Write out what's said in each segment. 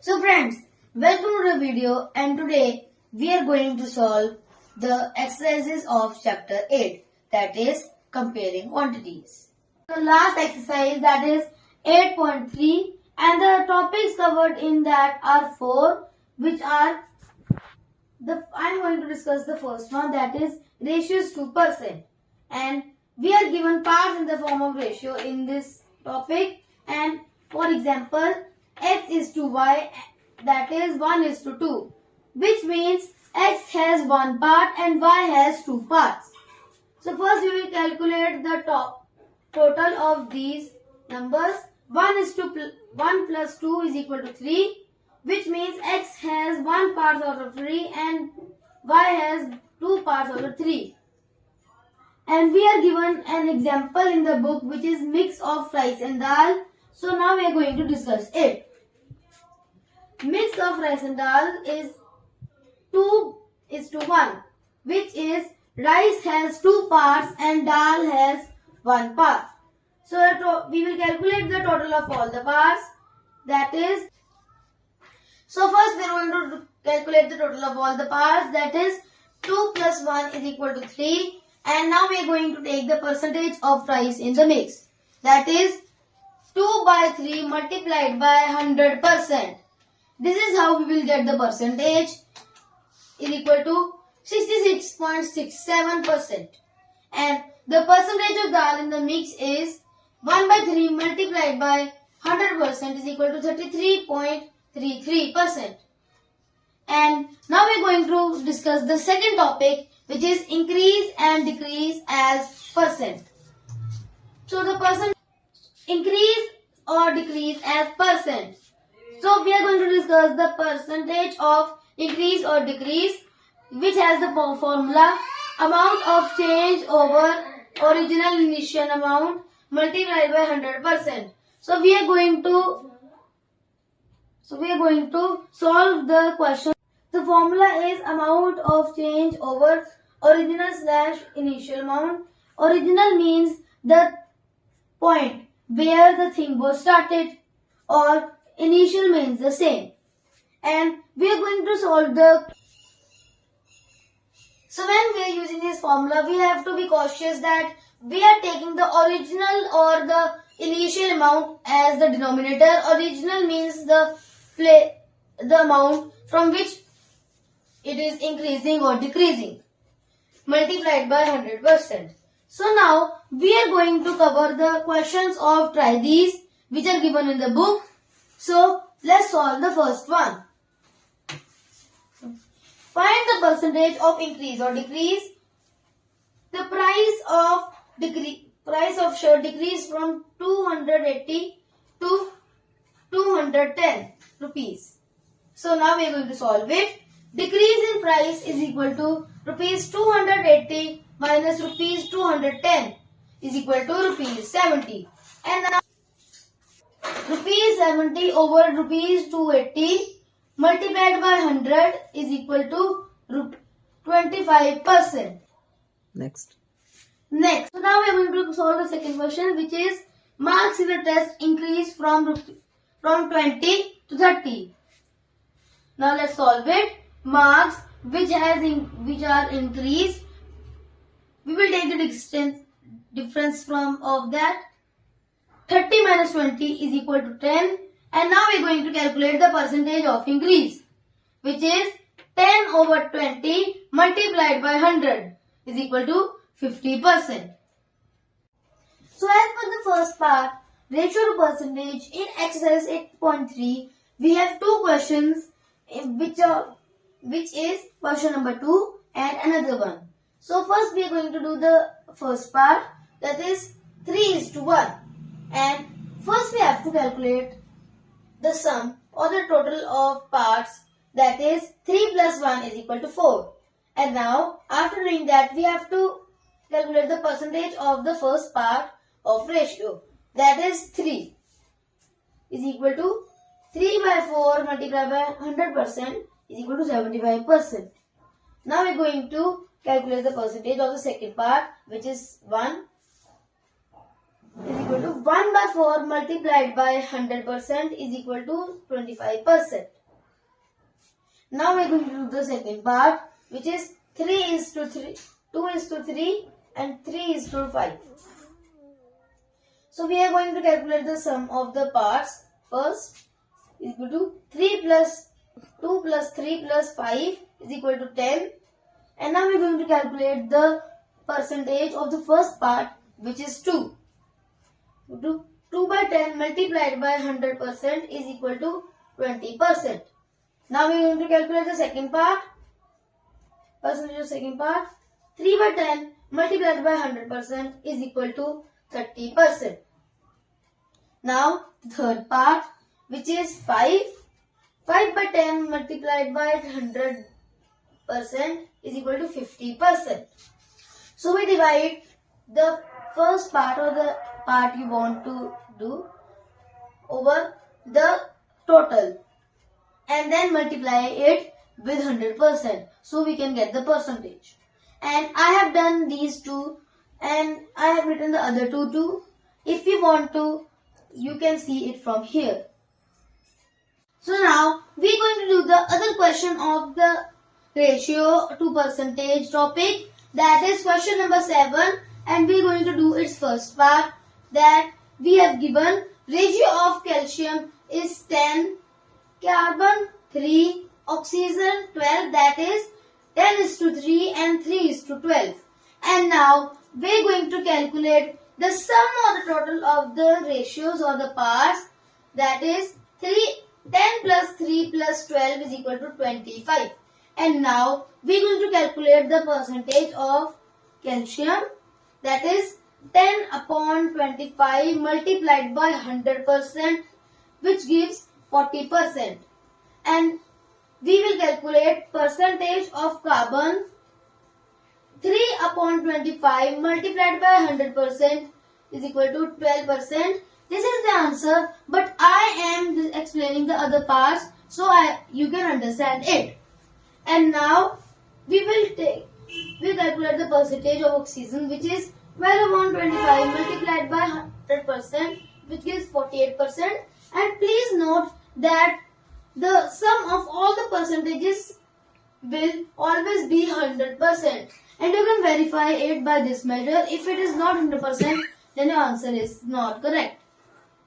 So friends, welcome to the video, and today we are going to solve the exercises of chapter 8, that is comparing quantities. The last exercise, that is 8.3, and the topics covered in that are 4, which are I'm going to discuss the first one, that is ratios to percent, and we are given parts in the form of ratio in this topic. And for example, x is to y, that is 1 is to 2, which means x has one part and y has two parts. So first we will calculate the total of these numbers. 1 plus 2 is equal to 3, which means x has one part out of 3 and y has two parts out of 3. And we are given an example in the book, which is mix of rice and dal. So now we are going to discuss it. Mix of rice and dal is 2 is to 1, which is rice has two parts and dal has one part. So we will calculate the total of all the parts. That is, so first we are going to calculate the total of all the parts. That is 2 plus 1 is equal to 3. And now we are going to take the percentage of rice in the mix. That is 2 by 3 multiplied by 100%. This is how we will get the percentage, is equal to 66.67%. And the percentage of dal in the mix is 1 by 3 multiplied by 100% is equal to 33.33%. And now we are going to discuss the second topic, which is increase and decrease as percent. So the increase or decrease as percent. So we are going to discuss the percentage of increase or decrease, which has the formula amount of change over original initial amount multiplied by 100%. So we are going to solve the question. The formula is amount of change over original / initial amount. Original means the point where the thing was started, or initial means the same. And we are going to solve so when we are using this formula, we have to be cautious that we are taking the original or the initial amount as the denominator. Original means the amount from which it is increasing or decreasing, multiplied by 100%. So now we are going to cover the questions of try these, which are given in the book. So let's solve the first one. Find the percentage of increase or decrease. The price of shirt decreased from 280 to 210 rupees. So now we are going to solve it. Decrease in price is equal to rupees 280 minus rupees 210 is equal to rupees 70. And now rupees 70 over rupees 280 multiplied by 100 is equal to 25%. Next. So now we are going to solve the second question, which is marks in the test increase from 20 to 30. Now let's solve it. Marks which are increased, we will take the difference of that. 30 minus 20 is equal to 10. And now we are going to calculate the percentage of increase, which is 10 over 20 multiplied by 100 is equal to 50%. So as per the first part, ratio to percentage, in exercise 8.3, we have two questions, which is question number 2 and another one. So first we are going to do the first part, that is 3 is to 1. And first we have to calculate the sum or the total of parts, that is 3 plus 1 is equal to 4. And now after doing that, we have to calculate the percentage of the first part of ratio, that is 3 is equal to 3 by 4 multiplied by 100% is equal to 75%. Now we are going to calculate the percentage of the second part, which is 1 is equal to 1 by 4 multiplied by 100% is equal to 25%. Now we are going to do the second part, which is 3:3, 2:3 and 3:5. So we are going to calculate the sum of the parts. First is equal to 3 plus 2 plus 3 plus 5 is equal to 10. And now we are going to calculate the percentage of the first part, which is 2. 2 by 10 multiplied by 100% is equal to 20%. Now we are going to calculate the second part. Percentage of second part. 3 by 10 multiplied by 100% is equal to 30%. Now the third part, which is 5. 5 by 10 multiplied by 100% is equal to 50%. So we divide the first part or the part you want to do over the total and then multiply it with 100%, so we can get the percentage. And I have done these two and I have written the other two too. If you want to, you can see it from here. So now we are going to do the other question of the ratio to percentage topic, that is question number 7, and we are going to do its first part, that we have given ratio of calcium is 10, carbon 3, oxygen 12, that is 10:3 and 3:12. And now we are going to calculate the sum or the total of the ratios or the parts, that is 10 plus 3 plus 12 is equal to 25. And now we are going to calculate the percentage of calcium, that is 10 upon 25 multiplied by 100%, which gives 40%. And we will calculate percentage of carbon, 3 upon 25 multiplied by 100% is equal to 12%. This is the answer, but I am explaining the other parts so you can understand it. And now we will calculate the percentage of oxygen, which is 12 upon 25 multiplied by 100%, which gives 48%. And please note that the sum of all the percentages will always be 100%. And you can verify it by this measure. If it is not 100%, then your answer is not correct.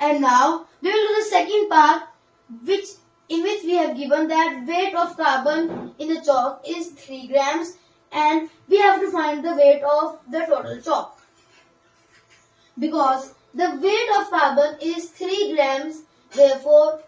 And now we will do the second part, in which we have given that weight of carbon in the chalk is 3 grams and we have to find the weight of the total chalk. Because the weight of carbon is 3 grams, therefore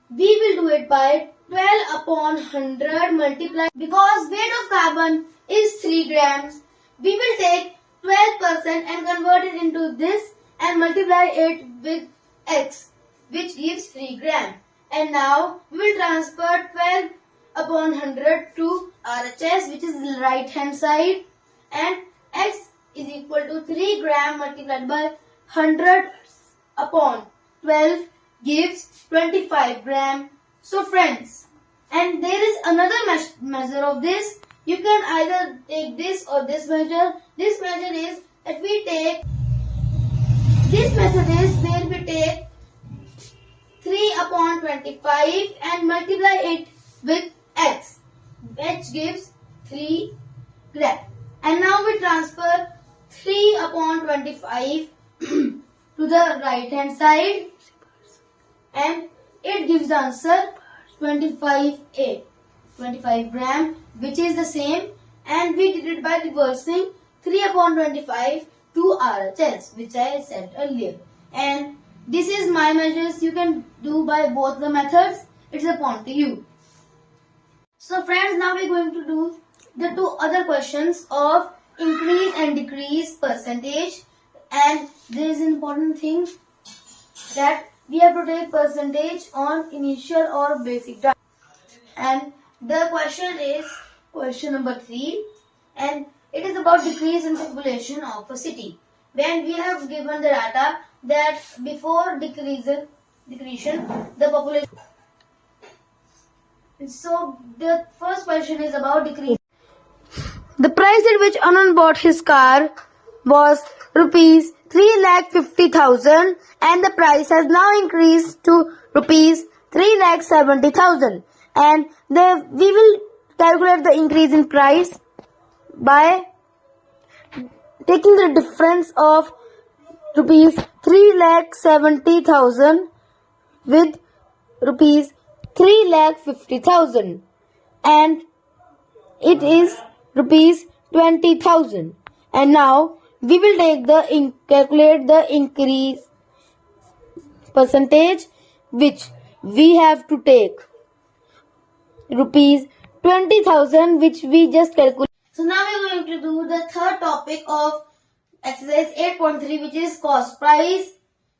we will do it by 12 upon 100 multiplied. Because weight of carbon is 3 grams, we will take 12% and convert it into this and multiply it with x, which gives 3 grams. And now we will transfer 12 upon 100 to RHS, which is the right hand side, and x is equal to 3 gram multiplied by 100 upon 12 gives 25 gram. So friends, and there is another measure of this. You can either take this or this measure. This measure is that we take, this method is where we take 3 upon 25 and multiply it with x, which gives 3 gram. And now we transfer 3 upon 25 to the right hand side and it gives the answer 25 gram, which is the same, and we did it by reversing 3 upon 25 to RHS, which I said earlier. And this is my measures. You can do by both the methods. It's upon to you. So friends, now we're going to do the two other questions of increase and decrease percentage. And there is an important thing that we have to take percentage on initial or basic data. And the question is question number 3, and it is about decrease in population of a city. When we have given the data that before decreation the population. So the first question is about decrease. The price at which Anand bought his car was rupees 3,50,000 and the price has now increased to rupees 3,70,000. and we will calculate the increase in price by taking the difference of rupees 3,70,000 with rupees 3,50,000, and it is rupees 20,000. And now we will calculate the increase percentage, which we have to take rupees 20,000, which we just calculated. So now we are going to do the third topic of exercise 8.3, which is cost price,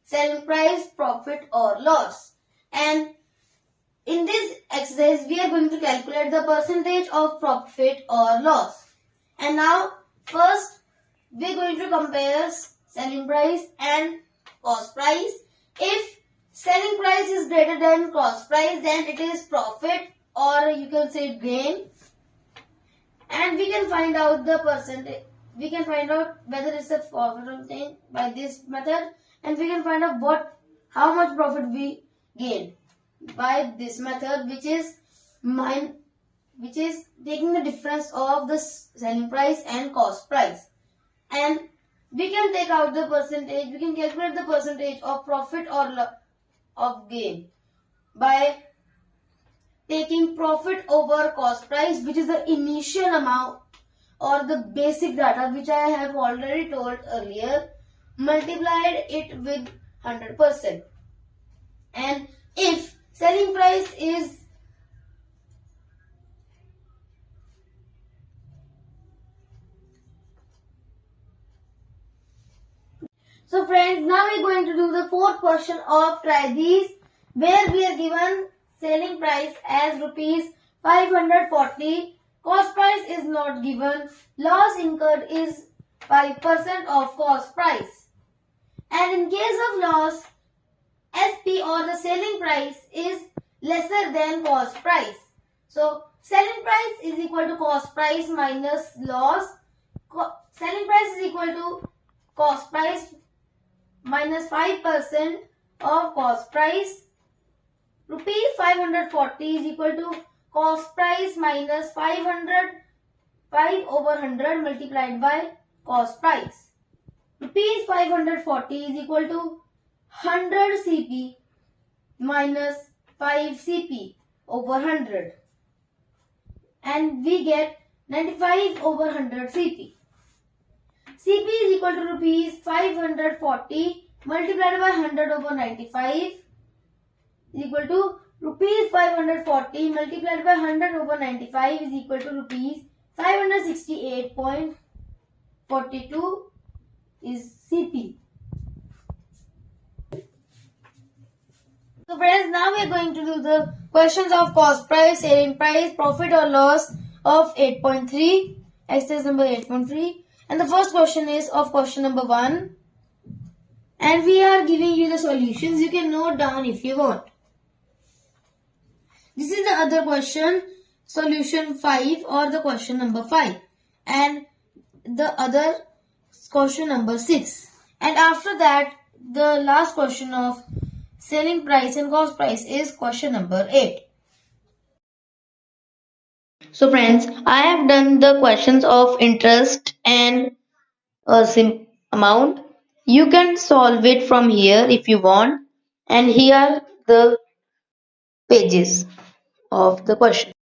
selling price, profit or loss. And in this exercise, we are going to calculate the percentage of profit or loss. And now, first, we are going to compare selling price and cost price. If selling price is greater than cost price, then it is profit, or you can say gain. And we can find out the percentage. We can find out whether it's a profit or gain by this method, and we can find out how much profit we gain by this method, which is taking the difference of the selling price and cost price. And we can take out the percentage. We can calculate the percentage of profit or of gain by taking profit over cost price, which is the initial amount or the basic data, which I have already told earlier, multiplied it with 100%. And if selling price is so friends, now we are going to do the fourth question of try these, where we are given selling price as rupees 540, cost price is not given, loss incurred is 5% of cost price. And in case of loss, SP or the selling price is lesser than cost price. So selling price is equal to cost price minus loss. Selling price is equal to cost price minus 5% of cost price. Rupees 540 is equal to cost price minus 5 over 100 multiplied by cost price. Rupees 540 is equal to 100 CP minus 5 CP over 100, and we get 95 over 100 CP. CP is equal to rupees 540 multiplied by 100 over 95 is equal to rupees 540 multiplied by 100 over 95 is equal to rupees 568.42 is CP. So friends, now we are going to do the questions of cost price, selling price, profit or loss of 8.3, exercise number 8.3. And the first question is of question number 1. And we are giving you the solutions. You can note down if you want. This is the other question, solution 5 or the question number 5. And the other question number 6. And after that, the last question of selling price and cost price is question number 8. So friends, I have done the questions of interest and amount. You can solve it from here if you want, and here are the pages of the question.